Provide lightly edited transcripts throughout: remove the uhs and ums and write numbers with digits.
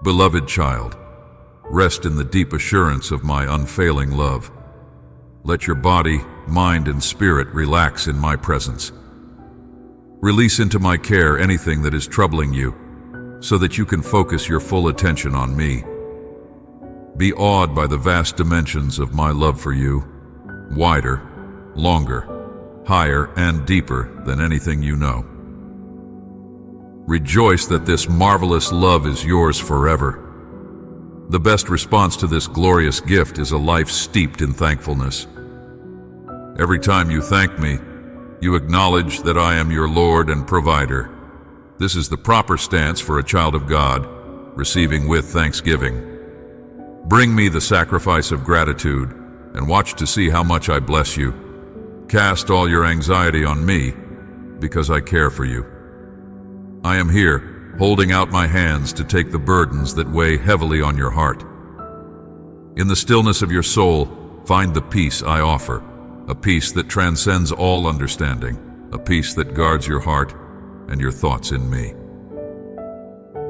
Beloved child, rest in the deep assurance of my unfailing love. Let your body, mind, and spirit relax in my presence. Release into my care anything that is troubling you, so that you can focus your full attention on me. Be awed by the vast dimensions of my love for you, wider, longer, higher, and deeper than anything you know. Rejoice that this marvelous love is yours forever. The best response to this glorious gift is a life steeped in thankfulness. Every time you thank me, you acknowledge that I am your Lord and provider. This is the proper stance for a child of God, receiving with thanksgiving. Bring me the sacrifice of gratitude and watch to see how much I bless you. Cast all your anxiety on me, because I care for you. I am here, holding out my hands to take the burdens that weigh heavily on your heart. In the stillness of your soul, find the peace I offer, a peace that transcends all understanding, a peace that guards your heart and your thoughts in me.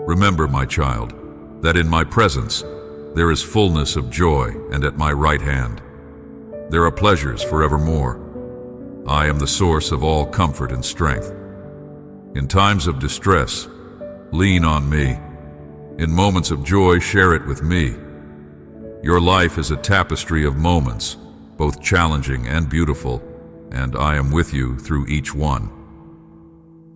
Remember, my child, that in my presence there is fullness of joy, and at my right hand there are pleasures forevermore. I am the source of all comfort and strength. In times of distress, lean on me. In moments of joy, share it with me. Your life is a tapestry of moments, both challenging and beautiful, and I am with you through each one.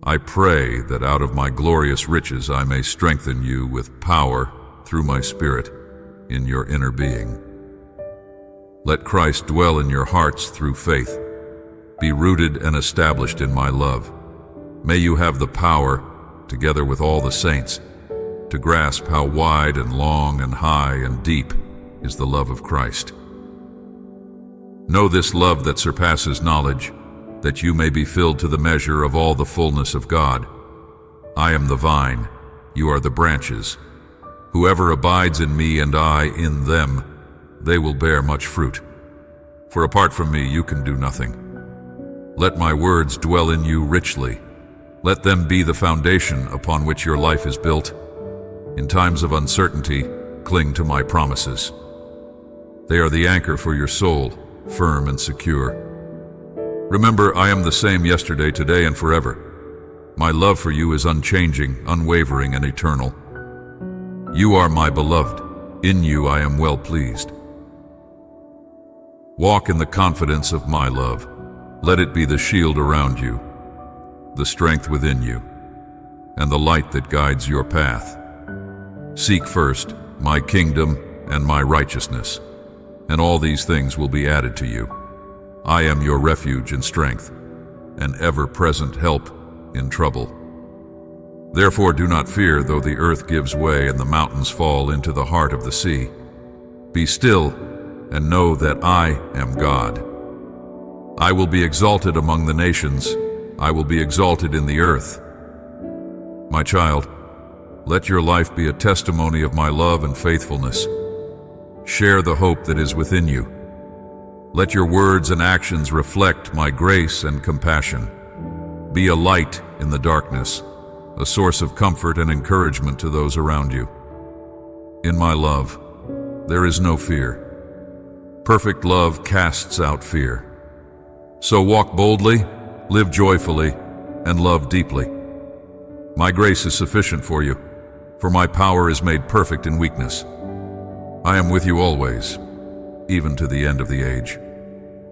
I pray that out of my glorious riches I may strengthen you with power through my Spirit in your inner being. Let Christ dwell in your hearts through faith. Be rooted and established in my love. May you have the power, together with all the saints, to grasp how wide and long and high and deep is the love of Christ. Know this love that surpasses knowledge, that you may be filled to the measure of all the fullness of God. I am the vine, you are the branches. Whoever abides in me and I in them, they will bear much fruit. For apart from me you can do nothing. Let my words dwell in you richly. Let them be the foundation upon which your life is built. In times of uncertainty, cling to my promises. They are the anchor for your soul, firm and secure. Remember, I am the same yesterday, today, and forever. My love for you is unchanging, unwavering, and eternal. You are my beloved. In you I am well pleased. Walk in the confidence of my love. Let it be the shield around you, the strength within you, and the light that guides your path. Seek first my kingdom and my righteousness, and all these things will be added to you. I am your refuge and strength, an ever-present help in trouble. Therefore do not fear, though the earth gives way and the mountains fall into the heart of the sea. Be still and know that I am God. I will be exalted among the nations. I will be exalted in the earth. My child, let your life be a testimony of my love and faithfulness. Share the hope that is within you. Let your words and actions reflect my grace and compassion. Be a light in the darkness, a source of comfort and encouragement to those around you. In my love, there is no fear. Perfect love casts out fear. So walk boldly, live joyfully, and love deeply. My grace is sufficient for you, for my power is made perfect in weakness. I am with you always, even to the end of the age,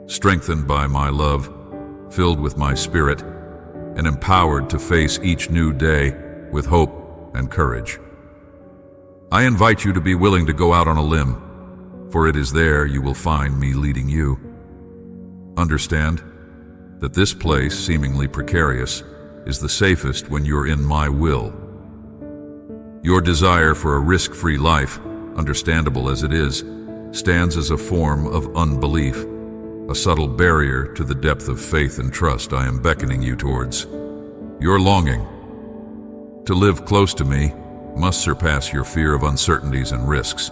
strengthened by my love, filled with my Spirit, and empowered to face each new day with hope and courage. I invite you to be willing to go out on a limb, for it is there you will find me leading you. Understand that this place, seemingly precarious, is the safest when you're in my will. Your desire for a risk-free life, understandable as it is, stands as a form of unbelief, a subtle barrier to the depth of faith and trust I am beckoning you towards. Your longing to live close to me must surpass your fear of uncertainties and risks.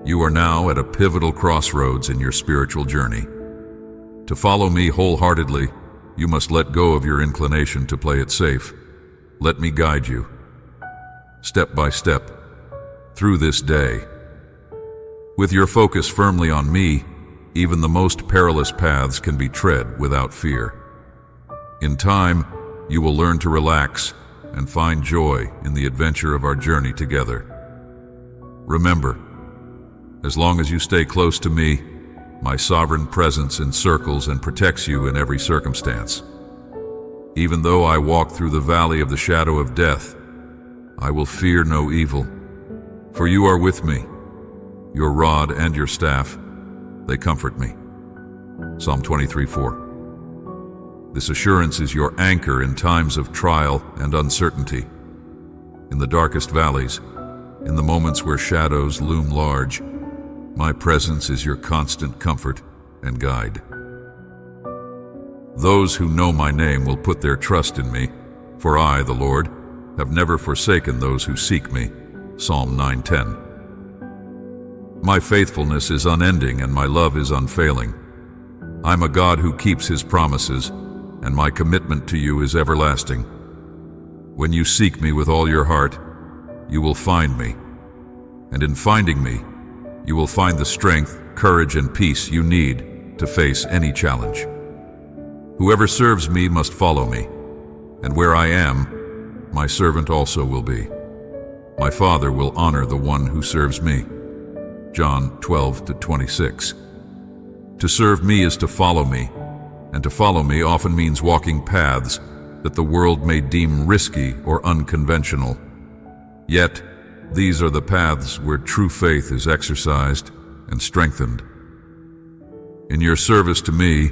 You are now at a pivotal crossroads in your spiritual journey. To follow me wholeheartedly, you must let go of your inclination to play it safe. Let me guide you, step by step, through this day. With your focus firmly on me, even the most perilous paths can be tread without fear. In time, you will learn to relax and find joy in the adventure of our journey together. Remember, as long as you stay close to me, my sovereign presence encircles and protects you in every circumstance. Even though I walk through the valley of the shadow of death, I will fear no evil, for you are with me. Your rod and your staff, they comfort me. Psalm 23:4. This assurance is your anchor in times of trial and uncertainty. In the darkest valleys, in the moments where shadows loom large, my presence is your constant comfort and guide. Those who know my name will put their trust in me, for I, the Lord, have never forsaken those who seek me. Psalm 9:10. My faithfulness is unending and my love is unfailing. I'm a God who keeps his promises, and my commitment to you is everlasting. When you seek me with all your heart, you will find me. And in finding me, you will find the strength, courage, and peace you need to face any challenge. Whoever serves me must follow me, and where I am, my servant also will be. My Father will honor the one who serves me. John 12-26. To serve me is to follow me, and to follow me often means walking paths that the world may deem risky or unconventional. Yet, these are the paths where true faith is exercised and strengthened. In your service to me,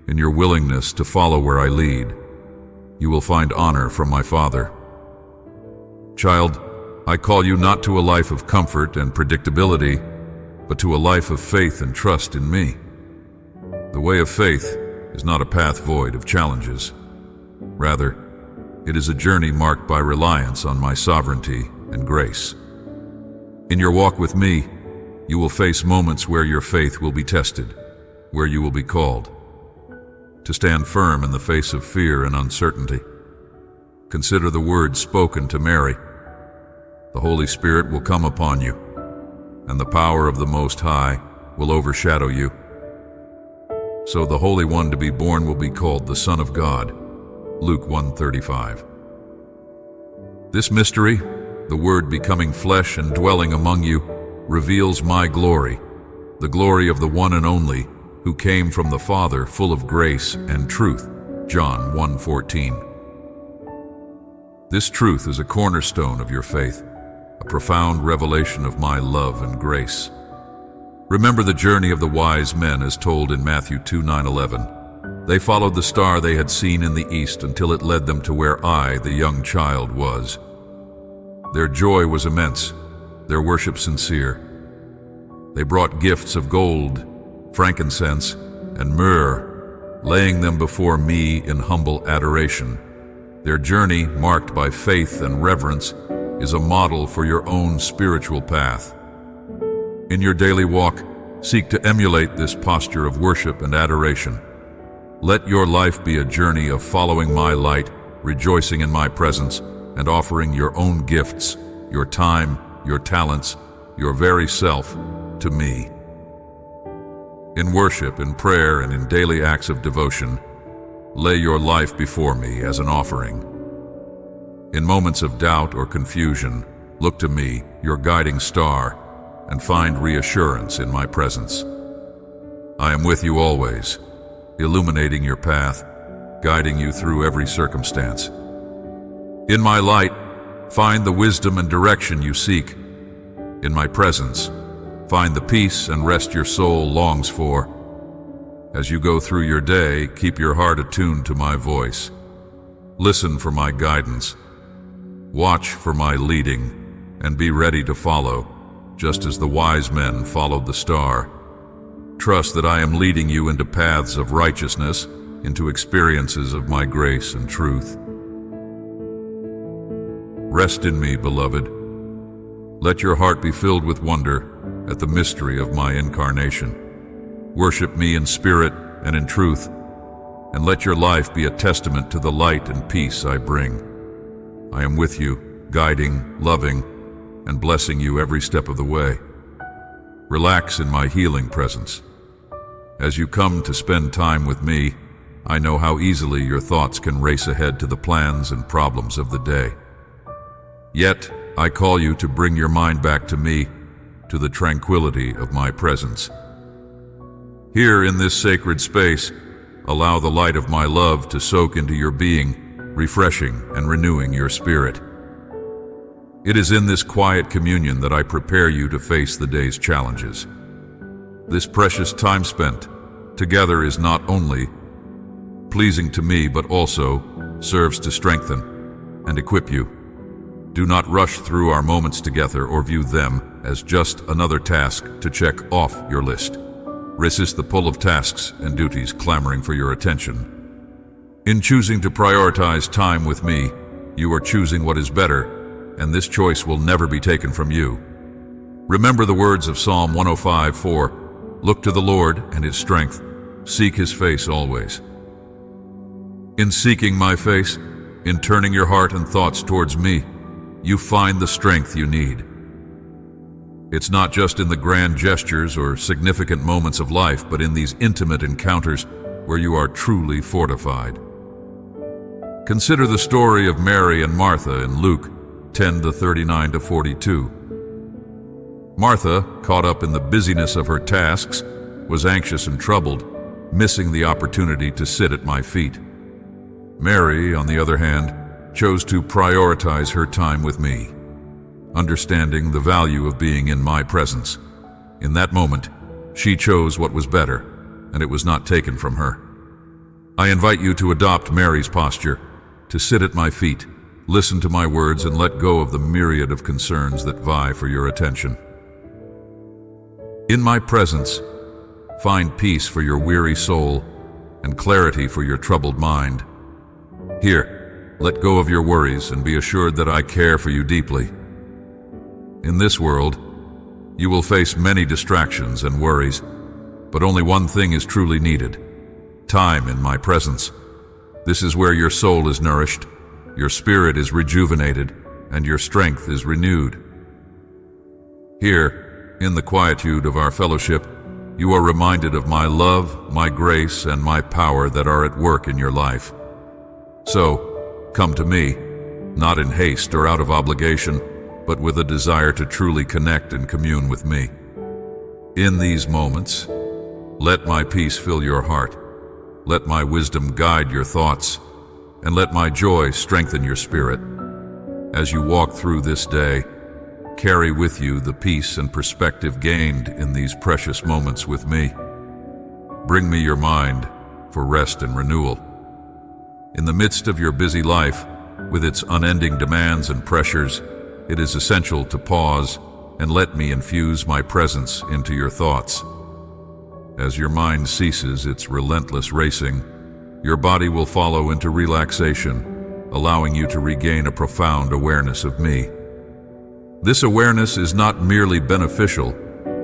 in your willingness to follow where I lead, you will find honor from my Father. Child, I call you not to a life of comfort and predictability, but to a life of faith and trust in me. The way of faith is not a path void of challenges. Rather, it is a journey marked by reliance on my sovereignty and grace. In your walk with me, you will face moments where your faith will be tested, where you will be called to stand firm in the face of fear and uncertainty. Consider the words spoken to Mary. The Holy Spirit will come upon you, and the power of the Most High will overshadow you. So the Holy One to be born will be called the Son of God. Luke 1:35. This mystery, the Word becoming flesh and dwelling among you, reveals my glory, the glory of the one and only, who came from the Father, full of grace and truth. John 1:14. This truth is a cornerstone of your faith, a profound revelation of my love and grace. Remember the journey of the wise men as told in Matthew 2:9-11. They followed the star they had seen in the east until it led them to where I, the young child, was. Their joy was immense, their worship sincere. They brought gifts of gold, frankincense, and myrrh, laying them before me in humble adoration. Their journey, marked by faith and reverence, is a model for your own spiritual path. In your daily walk, seek to emulate this posture of worship and adoration. Let your life be a journey of following my light, rejoicing in my presence, and offering your own gifts, your time, your talents, your very self, to me. In worship, in prayer, and in daily acts of devotion, lay your life before me as an offering. In moments of doubt or confusion, look to me, your guiding star, and find reassurance in my presence. I am with you always, illuminating your path, guiding you through every circumstance. In my light, find the wisdom and direction you seek. In my presence, find the peace and rest your soul longs for. As you go through your day, keep your heart attuned to my voice. Listen for my guidance. Watch for my leading, and be ready to follow, just as the wise men followed the star. Trust that I am leading you into paths of righteousness, into experiences of my grace and truth. Rest in me, beloved. Let your heart be filled with wonder at the mystery of my incarnation. Worship me in spirit and in truth, and let your life be a testament to the light and peace I bring. I am with you, guiding, loving, and blessing you every step of the way. Relax in my healing presence. As you come to spend time with me, I know how easily your thoughts can race ahead to the plans and problems of the day. Yet, I call you to bring your mind back to me, to the tranquility of my presence. Here in this sacred space, allow the light of my love to soak into your being, refreshing and renewing your spirit. It is in this quiet communion that I prepare you to face the day's challenges. This precious time spent together is not only pleasing to me, but also serves to strengthen and equip you. Do not rush through our moments together or view them as just another task to check off your list. Resist the pull of tasks and duties clamoring for your attention. In choosing to prioritize time with me, you are choosing what is better, and this choice will never be taken from you. Remember the words of Psalm 105:4, "Look to the Lord and His strength, seek His face always." In seeking my face, in turning your heart and thoughts towards me, you find the strength you need. It's not just in the grand gestures or significant moments of life, but in these intimate encounters where you are truly fortified. Consider the story of Mary and Martha in Luke 10:39-42. Martha, caught up in the busyness of her tasks, was anxious and troubled, missing the opportunity to sit at my feet. Mary, on the other hand, chose to prioritize her time with me, understanding the value of being in my presence. In that moment, she chose what was better, and it was not taken from her. I invite you to adopt Mary's posture, to sit at my feet, listen to my words, and let go of the myriad of concerns that vie for your attention. In my presence, find peace for your weary soul and clarity for your troubled mind. Here, let go of your worries and be assured that I care for you deeply. In this world, you will face many distractions and worries, but only one thing is truly needed: time in my presence. This is where your soul is nourished, your spirit is rejuvenated, and your strength is renewed. Here, in the quietude of our fellowship, you are reminded of my love, my grace, and my power that are at work in your life. So, come to me, not in haste or out of obligation, but with a desire to truly connect and commune with me. In these moments, let my peace fill your heart, let my wisdom guide your thoughts, and let my joy strengthen your spirit. As you walk through this day, carry with you the peace and perspective gained in these precious moments with me. Bring me your mind for rest and renewal. In the midst of your busy life, with its unending demands and pressures, it is essential to pause and let me infuse my presence into your thoughts. As your mind ceases its relentless racing, your body will follow into relaxation, allowing you to regain a profound awareness of me. This awareness is not merely beneficial,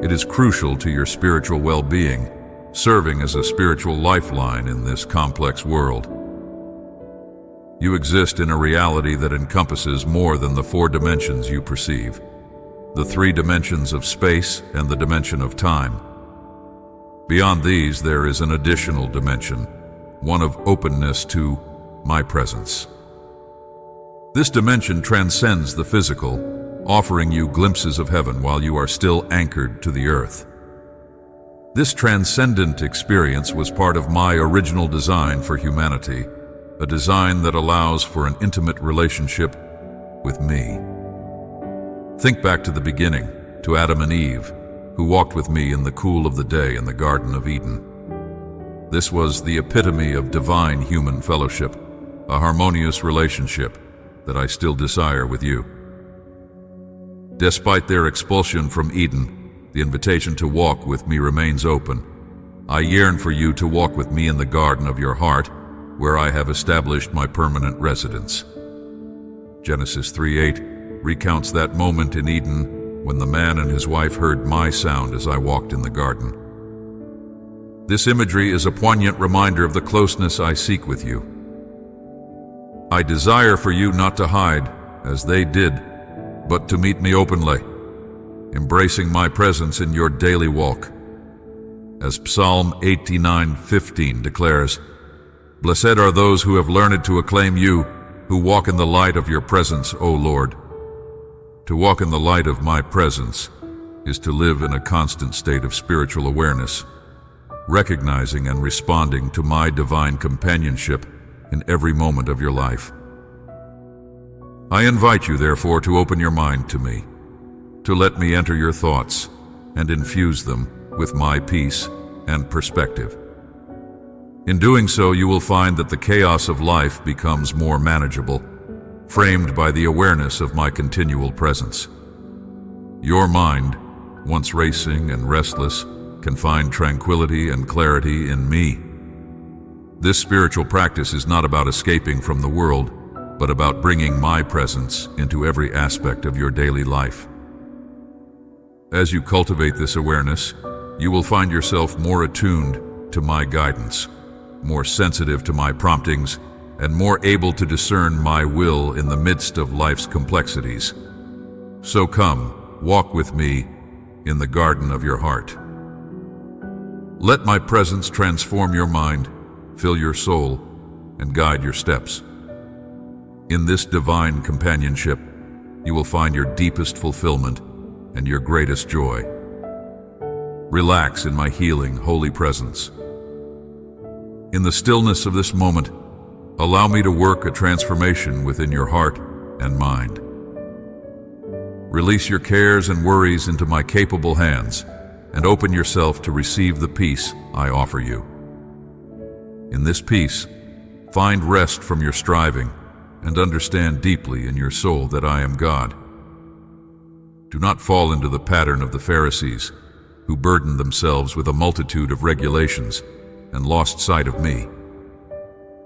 it is crucial to your spiritual well-being, serving as a spiritual lifeline in this complex world. You exist in a reality that encompasses more than the 4 dimensions you perceive, the 3 dimensions of space and the dimension of time. Beyond these, there is an additional dimension, one of openness to my presence. This dimension transcends the physical, offering you glimpses of heaven while you are still anchored to the earth. This transcendent experience was part of my original design for humanity, a design that allows for an intimate relationship with me. Think back to the beginning, to Adam and Eve, who walked with me in the cool of the day in the Garden of Eden. This was the epitome of divine human fellowship, a harmonious relationship that I still desire with you. Despite their expulsion from Eden, the invitation to walk with me remains open. I yearn for you to walk with me in the garden of your heart, where I have established my permanent residence. Genesis 3:8 recounts that moment in Eden when the man and his wife heard my sound as I walked in the garden. This imagery is a poignant reminder of the closeness I seek with you. I desire for you not to hide, as they did, but to meet me openly, embracing my presence in your daily walk. As Psalm 89:15 declares, "Blessed are those who have learned to acclaim you, who walk in the light of your presence, O Lord." To walk in the light of my presence is to live in a constant state of spiritual awareness, recognizing and responding to my divine companionship in every moment of your life. I invite you, therefore, to open your mind to me, to let me enter your thoughts and infuse them with my peace and perspective. In doing so, you will find that the chaos of life becomes more manageable, framed by the awareness of my continual presence. Your mind, once racing and restless, can find tranquility and clarity in me. This spiritual practice is not about escaping from the world, but about bringing my presence into every aspect of your daily life. As you cultivate this awareness, you will find yourself more attuned to my guidance, more sensitive to my promptings, and more able to discern my will in the midst of life's complexities. So come, walk with me in the garden of your heart. Let my presence transform your mind, fill your soul, and guide your steps. In this divine companionship, you will find your deepest fulfillment and your greatest joy. Relax in my healing, holy presence. In the stillness of this moment, allow me to work a transformation within your heart and mind. Release your cares and worries into my capable hands and open yourself to receive the peace I offer you. In this peace, find rest from your striving and understand deeply in your soul that I am God. Do not fall into the pattern of the Pharisees, who burdened themselves with a multitude of regulations and lost sight of me.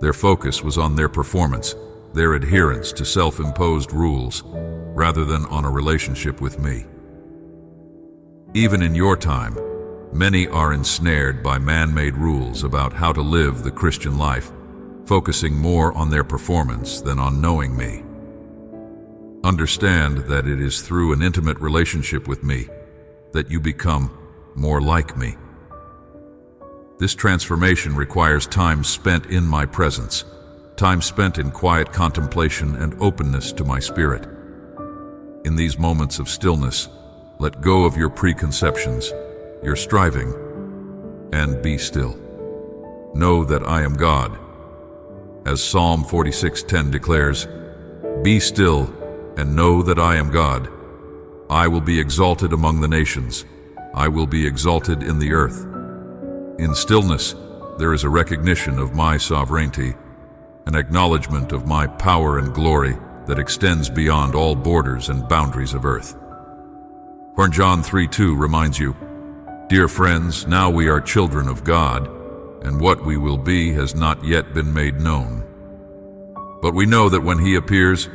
Their focus was on their performance, their adherence to self-imposed rules, rather than on a relationship with me. Even in your time, many are ensnared by man-made rules about how to live the Christian life, focusing more on their performance than on knowing me. Understand that it is through an intimate relationship with me that you become more like me. This transformation requires time spent in my presence, time spent in quiet contemplation and openness to my spirit. In these moments of stillness, let go of your preconceptions, your striving, and be still. Know that I am God. As Psalm 46:10 declares, "Be still and know that I am God. I will be exalted among the nations. I will be exalted in the earth." In stillness, there is a recognition of my sovereignty, an acknowledgement of my power and glory that extends beyond all borders and boundaries of earth. 1 John 3:2 reminds you, "Dear friends, now we are children of God, and what we will be has not yet been made known. But we know that when he appears,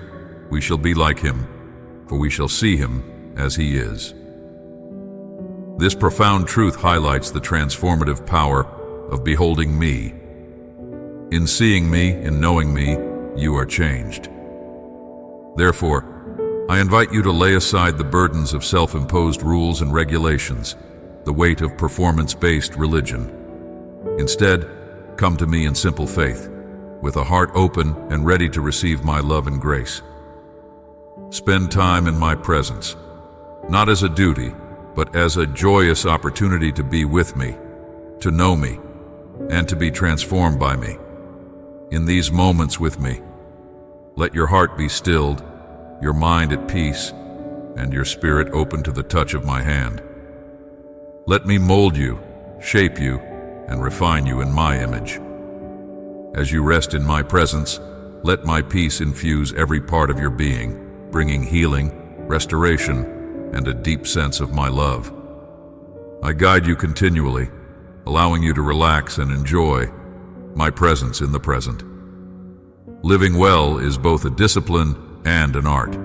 we shall be like him, for we shall see him as he is." This profound truth highlights the transformative power of beholding me. In seeing me, in knowing me, you are changed. Therefore, I invite you to lay aside the burdens of self-imposed rules and regulations, the weight of performance-based religion. Instead, come to me in simple faith, with a heart open and ready to receive my love and grace. Spend time in my presence, not as a duty, but as a joyous opportunity to be with me, to know me, and to be transformed by me. In these moments with me, let your heart be stilled, your mind at peace, and your spirit open to the touch of my hand. Let me mold you, shape you, and refine you in my image. As you rest in my presence, let my peace infuse every part of your being, bringing healing, restoration, and a deep sense of my love. I guide you continually, allowing you to relax and enjoy my presence in the present. Living well is both a discipline and an art.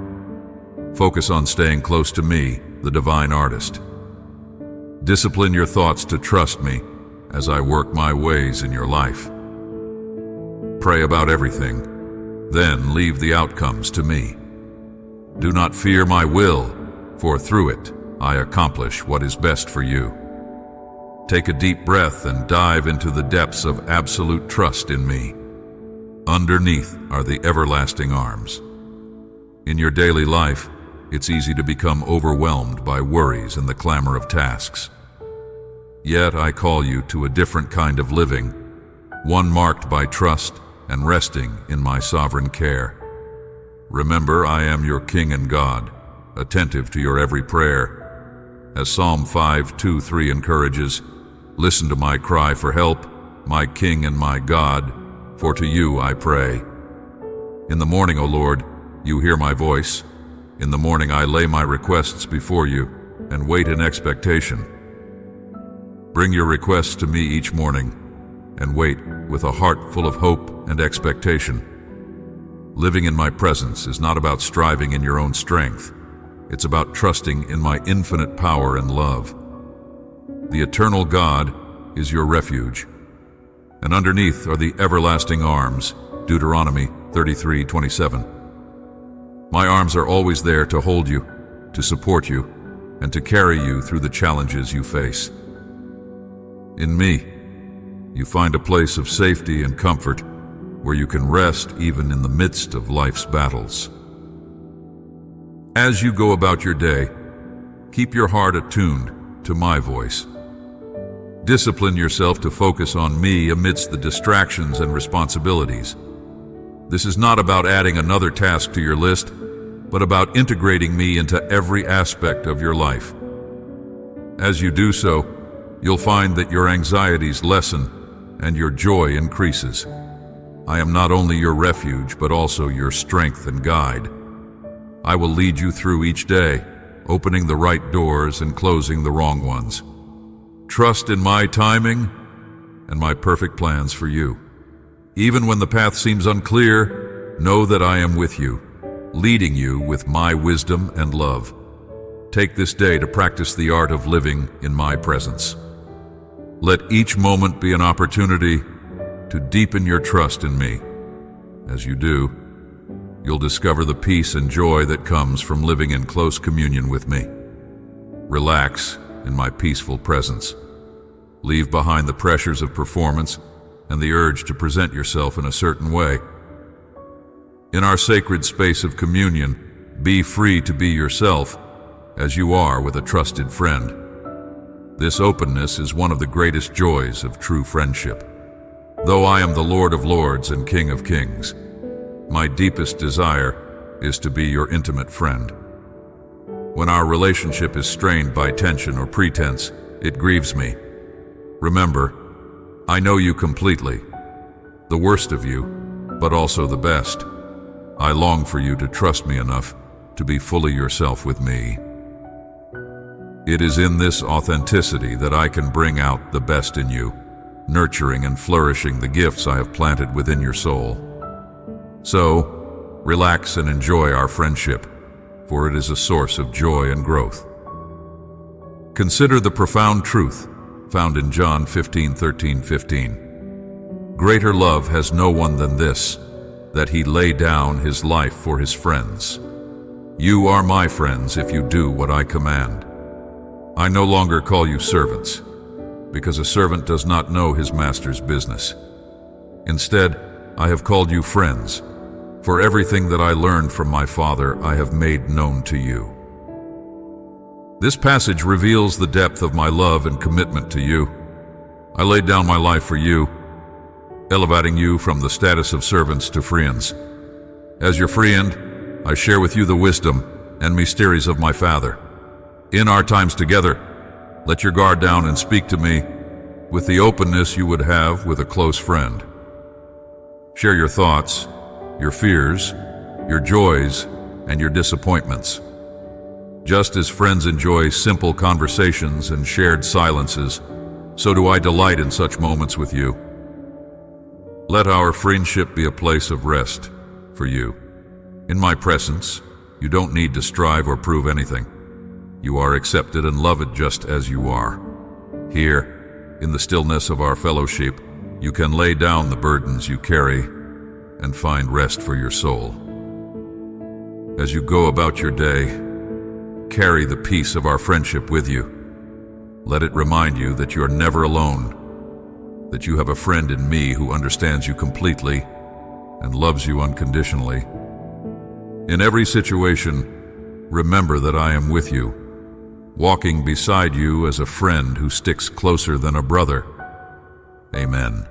Focus on staying close to me, the divine artist. Discipline your thoughts to trust me as I work my ways in your life. Pray about everything, then leave the outcomes to me. Do not fear my will, for through it I accomplish what is best for you. Take a deep breath and dive into the depths of absolute trust in me. Underneath are the everlasting arms. In your daily life, it's easy to become overwhelmed by worries and the clamor of tasks. Yet I call you to a different kind of living, one marked by trust and resting in my sovereign care. Remember, I am your King and God, attentive to your every prayer. As Psalm 5:2-3 encourages, listen to my cry for help, my King and my God, for to you I pray. In the morning, O Lord, you hear my voice. In the morning I lay my requests before you and wait in expectation. Bring your requests to me each morning and wait with a heart full of hope and expectation. Living in my presence is not about striving in your own strength. It's about trusting in my infinite power and love. The eternal God is your refuge, and underneath are the everlasting arms, Deuteronomy 33:27. My arms are always there to hold you, to support you, and to carry you through the challenges you face. In me, you find a place of safety and comfort where you can rest even in the midst of life's battles. As you go about your day, keep your heart attuned to my voice. Discipline yourself to focus on me amidst the distractions and responsibilities. This is not about adding another task to your list, but about integrating me into every aspect of your life. As you do so, you'll find that your anxieties lessen and your joy increases. I am not only your refuge, but also your strength and guide. I will lead you through each day, opening the right doors and closing the wrong ones. Trust in my timing and my perfect plans for you. Even when the path seems unclear, know that I am with you, leading you with my wisdom and love. Take this day to practice the art of living in my presence. Let each moment be an opportunity to deepen your trust in me. As you do, you'll discover the peace and joy that comes from living in close communion with me. Relax in my peaceful presence. Leave behind the pressures of performance and the urge to present yourself in a certain way. In our sacred space of communion, be free to be yourself as you are with a trusted friend. This openness is one of the greatest joys of true friendship. Though I am the Lord of Lords and King of Kings, my deepest desire is to be your intimate friend. When our relationship is strained by tension or pretense, it grieves me. Remember, I know you completely, the worst of you, but also the best. I long for you to trust me enough to be fully yourself with me. It is in this authenticity that I can bring out the best in you, nurturing and flourishing the gifts I have planted within your soul. So, relax and enjoy our friendship, for it is a source of joy and growth. Consider the profound truth found in John 15:13-15. Greater love has no one than this, that he lay down his life for his friends. You are my friends if you do what I command. I no longer call you servants, because a servant does not know his master's business. Instead, I have called you friends, for everything that I learned from my Father I have made known to you. This passage reveals the depth of my love and commitment to you. I laid down my life for you, elevating you from the status of servants to friends. As your friend, I share with you the wisdom and mysteries of my Father. In our times together, let your guard down and speak to me with the openness you would have with a close friend. Share your thoughts, your fears, your joys, and your disappointments. Just as friends enjoy simple conversations and shared silences, so do I delight in such moments with you. Let our friendship be a place of rest for you. In my presence, you don't need to strive or prove anything. You are accepted and loved just as you are. Here, in the stillness of our fellowship, you can lay down the burdens you carry and find rest for your soul. As you go about your day, carry the peace of our friendship with you. Let it remind you that you're never alone, that you have a friend in me who understands you completely and loves you unconditionally. In every situation, remember that I am with you, walking beside you as a friend who sticks closer than a brother. Amen.